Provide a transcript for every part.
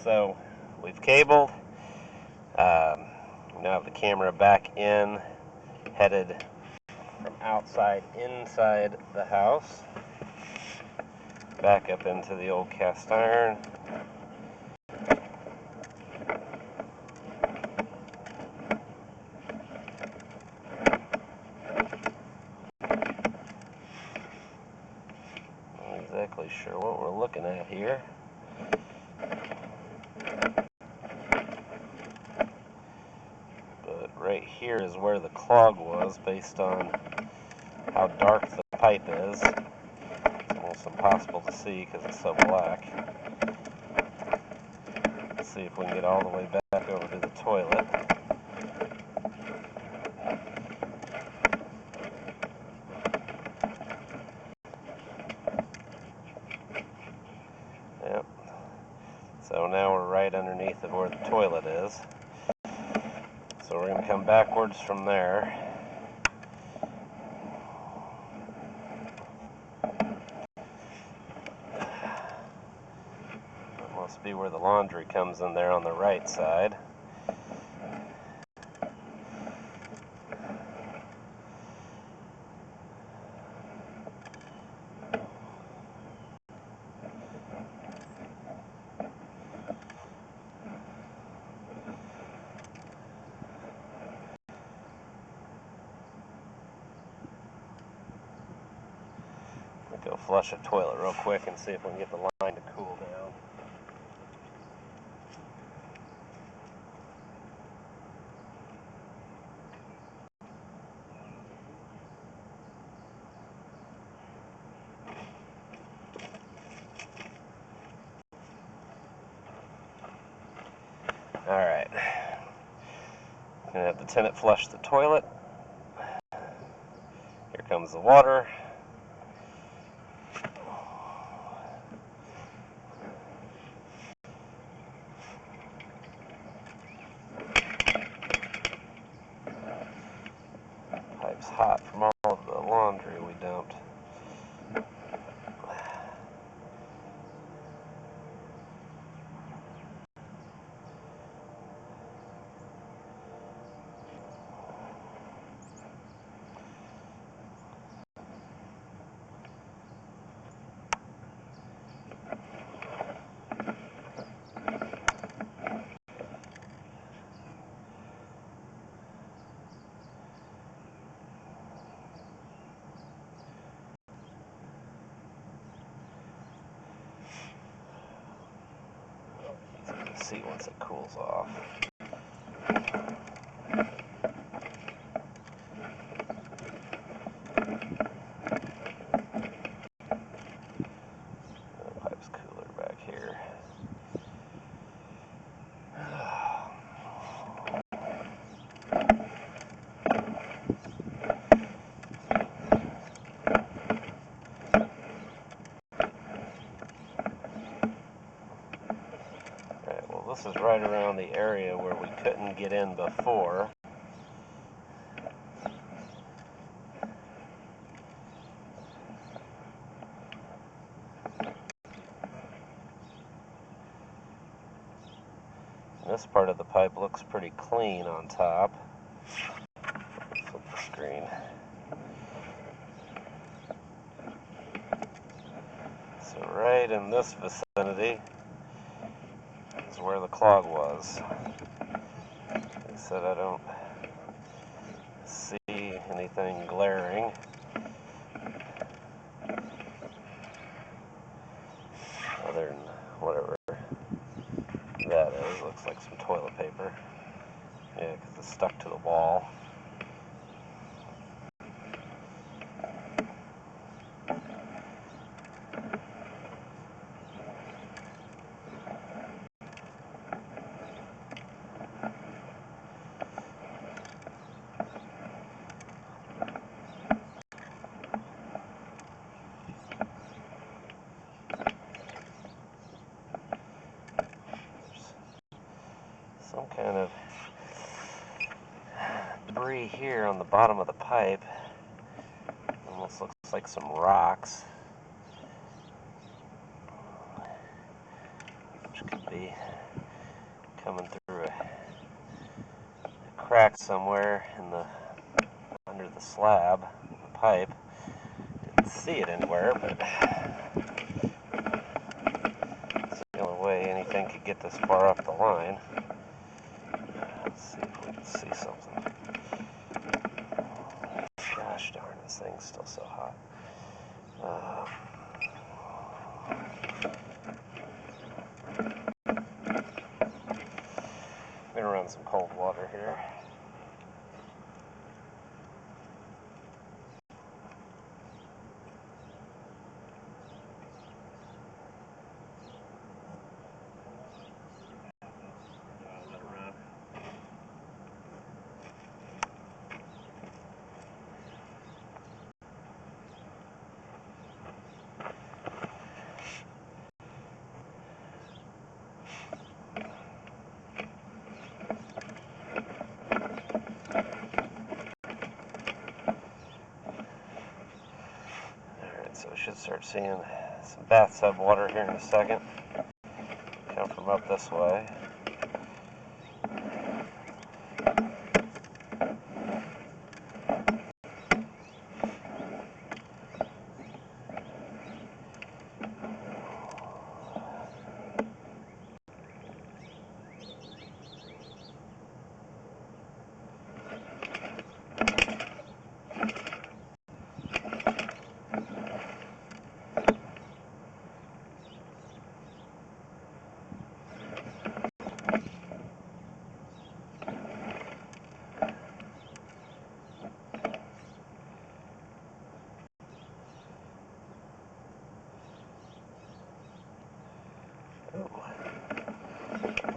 So we've cabled. We now have the camera back in, headed from outside inside the house, back up into the old cast iron. Not exactly sure what we're looking at here. But right here is where the clog was, based on how dark the pipe is. It's almost impossible to see because it's so black. Let's see if we can get all the way back over to the toilet. Yep. So now we're right underneath of where the toilet is. So we're going to come backwards from there. That must be where the laundry comes in there on the right side. Go flush a toilet real quick and see if we can get the line to cool down. Alright. Gonna have the tenant flush the toilet. Here comes the water. Pipe's hot from all of the laundry we dumped. See once it cools off. The pipe's cooler back here. Alright, well, this is right around the area where we couldn't get in before. This part of the pipe looks pretty clean on top. Flip the screen. So right in this vicinity is where the clog was. Like I said, I don't see anything glaring. Other than whatever that is. Looks like some toilet paper. Yeah, because it's stuck to the wall. Some kind of debris here on the bottom of the pipe. Almost looks like some rocks, which could be coming through a crack somewhere in the under the slab, the pipe. Didn't see it anywhere, but it's the only way anything could get this far up the line. Let's see if we can see something. Gosh darn, this thing's still so hot. I'm gonna run some cold water here. So we should start seeing some bathtub water here in a second. Come from up this way.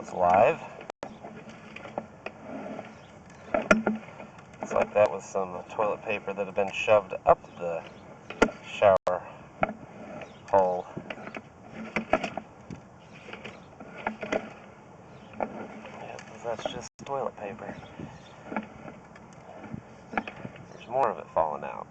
It's live. Looks like that was some toilet paper that had been shoved up the shower hole. Yeah, that's just toilet paper. There's more of it falling out.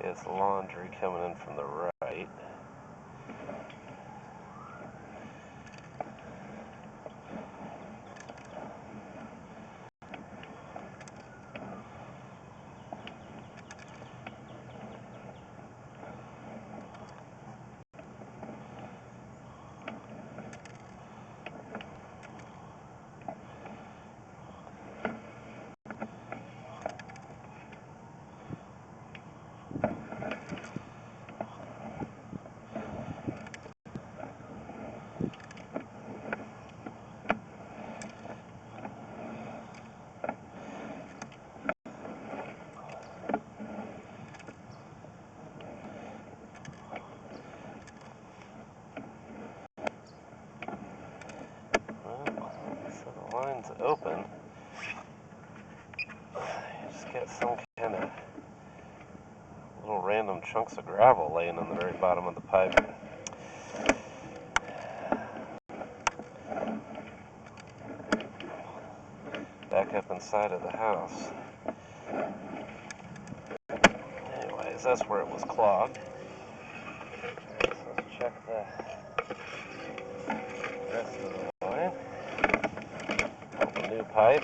It's laundry coming in from the right. So the line's open. Just get some kind of little random chunks of gravel laying on the very bottom of the pipe. Back up inside of the house. Anyways, that's where it was clogged. So let's check the rest of the line. New pipe.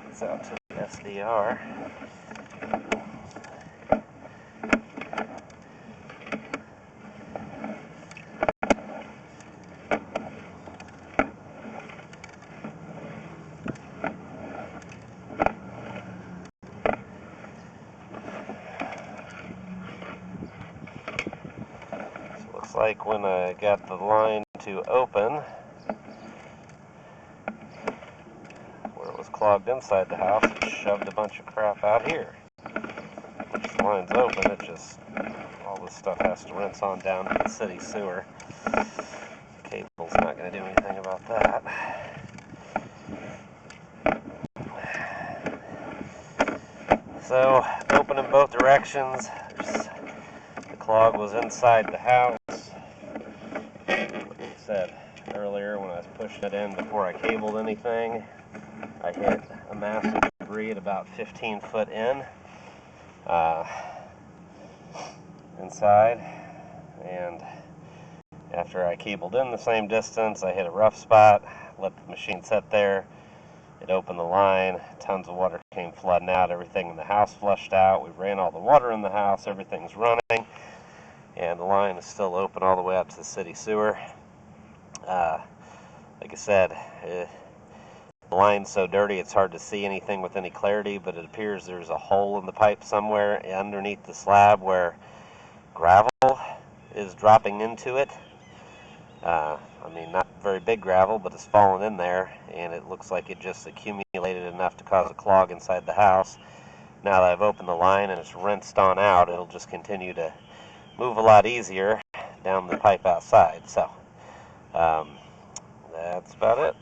It's out to the SDR. Looks like when I got the line to open, where it was clogged inside the house, it shoved a bunch of crap out here. Once the line's open, it just, all this stuff has to rinse on down to the city sewer. The cable's not going to do anything about that. So, open in both directions. The clog was inside the house. Like I said earlier, when I was pushing it in before I cabled anything, I hit a massive debris at about 15 foot in, inside, and after I cabled in the same distance, I hit a rough spot, let the machine sit there. It opened the line, tons of water came flooding out, everything in the house flushed out. We ran all the water in the house, everything's running, and the line is still open all the way out to the city sewer. Like I said, the line's so dirty it's hard to see anything with any clarity, but it appears there's a hole in the pipe somewhere underneath the slab where gravel is dropping into it. I mean, not very big gravel, but it's fallen in there, and it looks like it just accumulated enough to cause a clog inside the house. Now that I've opened the line and it's rinsed on out, it'll just continue to move a lot easier down the pipe outside. So, that's about it.